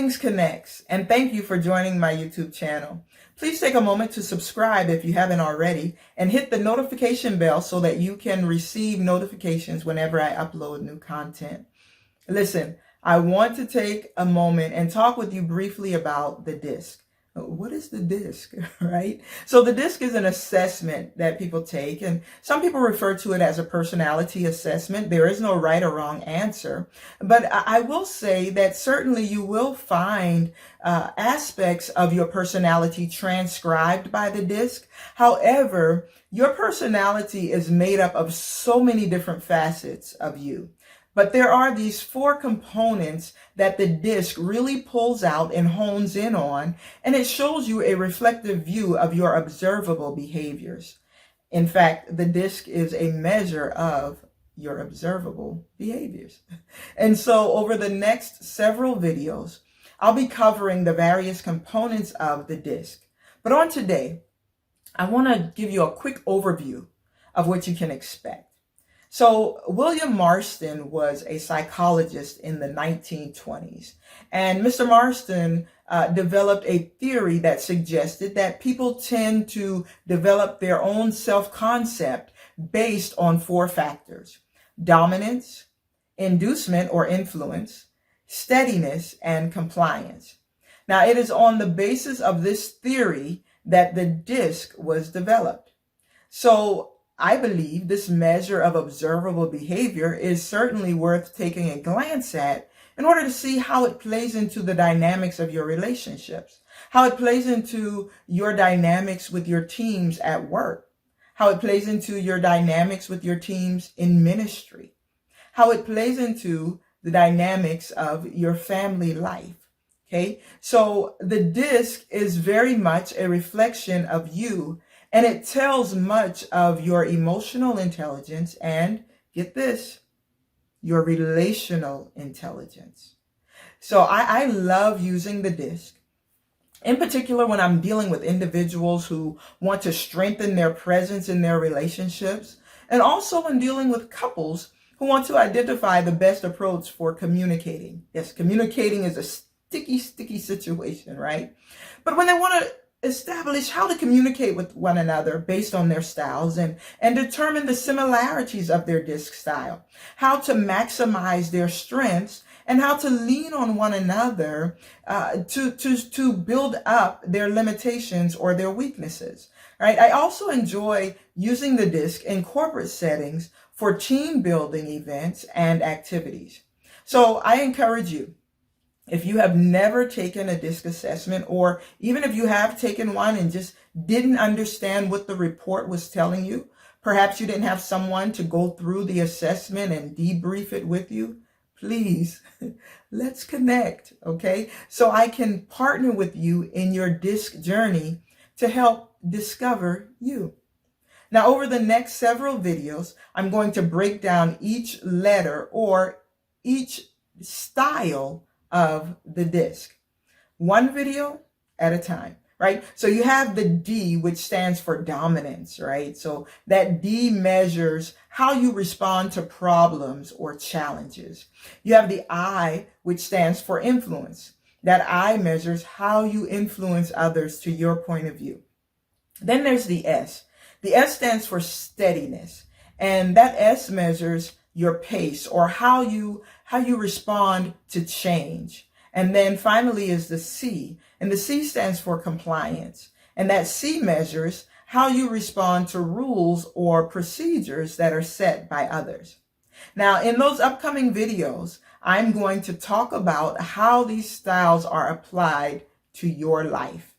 Greetings, Connects, and thank you for joining my YouTube channel. Please take a moment to subscribe if you haven't already and hit the notification bell so that you can receive notifications whenever I upload new content. Listen, I want to take a moment and talk with you briefly about the DISC. What is the DISC, right? So the DISC is an assessment that people take, and some people refer to it as a personality assessment. There is no right or wrong answer, but I will say that certainly you will find aspects of your personality transcribed by the DISC. However, your personality is made up of so many different facets of you. But there are these 4 components that the DISC really pulls out and hones in on, and it shows you a reflective view of your observable behaviors. In fact, the DISC is a measure of your observable behaviors. And so over the next several videos, I'll be covering the various components of the DISC. But on today, I want to give you a quick overview of what you can expect. So William Marston was a psychologist in the 1920s, and Mr. Marston developed a theory that suggested that people tend to develop their own self-concept based on 4 factors: dominance, inducement or influence, steadiness, and compliance. Now, it is on the basis of this theory that the DISC was developed. So I believe this measure of observable behavior is certainly worth taking a glance at in order to see how it plays into the dynamics of your relationships, how it plays into your dynamics with your teams at work, how it plays into your dynamics with your teams in ministry, how it plays into the dynamics of your family life. Okay, so the DISC is very much a reflection of you, and it tells much of your emotional intelligence and, get this, your relational intelligence. So I love using the DISC, in particular when I'm dealing with individuals who want to strengthen their presence in their relationships, and also when dealing with couples who want to identify the best approach for communicating. Yes, communicating is a sticky situation, right? But when they want to establish how to communicate with one another based on their styles and determine the similarities of their DISC style, how to maximize their strengths and how to lean on one another to build up their limitations or their weaknesses, right? I also enjoy using the DISC in corporate settings for team building events and activities. So I encourage you, if you have never taken a DISC assessment, or even if you have taken one and just didn't understand what the report was telling you, perhaps you didn't have someone to go through the assessment and debrief it with you, please, let's connect, okay? So I can partner with you in your DISC journey to help discover you. Now, over the next several videos, I'm going to break down each letter or each style of the DISC, one video at a time, right? So you have the D, which stands for dominance, right? So that D measures how you respond to problems or challenges. You have the I, which stands for influence. That I measures how you influence others to your point of view. Then there's the S. The S stands for steadiness, and that S measures your pace or how you respond to change. And then finally is the C, and the C stands for compliance. And that C measures how you respond to rules or procedures that are set by others. Now, in those upcoming videos, I'm going to talk about how these styles are applied to your life.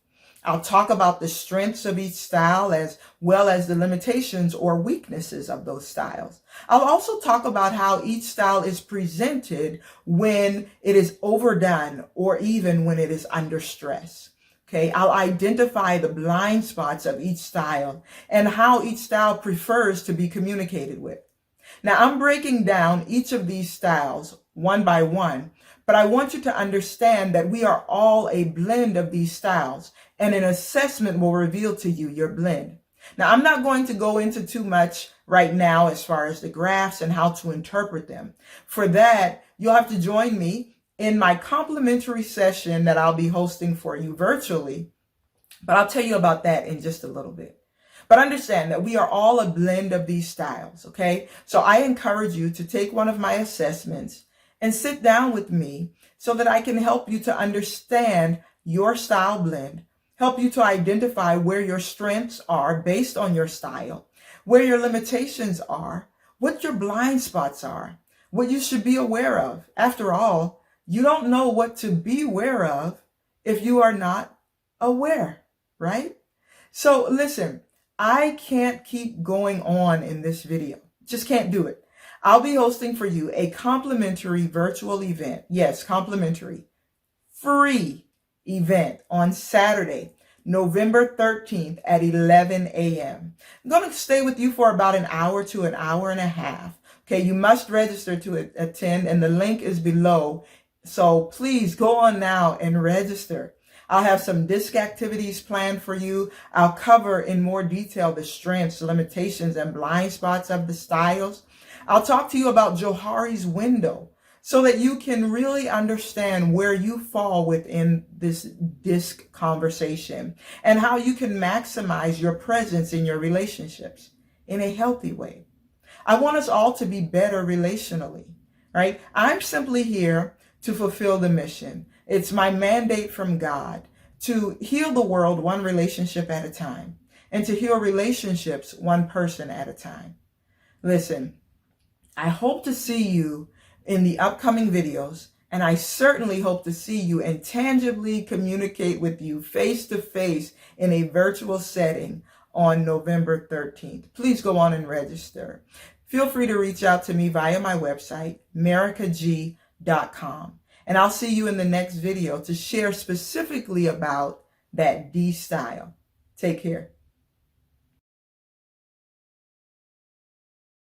I'll talk about the strengths of each style as well as the limitations or weaknesses of those styles. I'll also talk about how each style is presented when it is overdone or even when it is under stress. Okay, I'll identify the blind spots of each style and how each style prefers to be communicated with. Now, I'm breaking down each of these styles one by one, but I want you to understand that we are all a blend of these styles, and an assessment will reveal to you your blend. Now, I'm not going to go into too much right now as far as the graphs and how to interpret them. For that, you'll have to join me in my complimentary session that I'll be hosting for you virtually. But I'll tell you about that in just a little bit. But understand that we are all a blend of these styles, okay? So I encourage you to take one of my assessments and sit down with me so that I can help you to understand your style blend, help you to identify where your strengths are based on your style, where your limitations are, what your blind spots are, what you should be aware of. After all, you don't know what to be aware of if you are not aware, right? So listen, I can't keep going on in this video. Just can't do it. I'll be hosting for you a complimentary virtual event. Yes, complimentary, free event on Saturday, November 13th at 11 a.m. I'm going to stay with you for about an hour to an hour and a half. Okay, you must register to attend, and the link is below. So please go on now and register. I'll have some disc activities planned for you. I'll cover in more detail the strengths, limitations, and blind spots of the styles. I'll talk to you about Johari's window so that you can really understand where you fall within this disc conversation and how you can maximize your presence in your relationships in a healthy way. I want us all to be better relationally, right? I'm simply here to fulfill the mission. It's my mandate from God to heal the world one relationship at a time and to heal relationships one person at a time. Listen, I hope to see you in the upcoming videos, and I certainly hope to see you and tangibly communicate with you face to face in a virtual setting on November 13th. Please go on and register. Feel free to reach out to me via my website, mericag.com. And I'll see you in the next video to share specifically about that D style. Take care.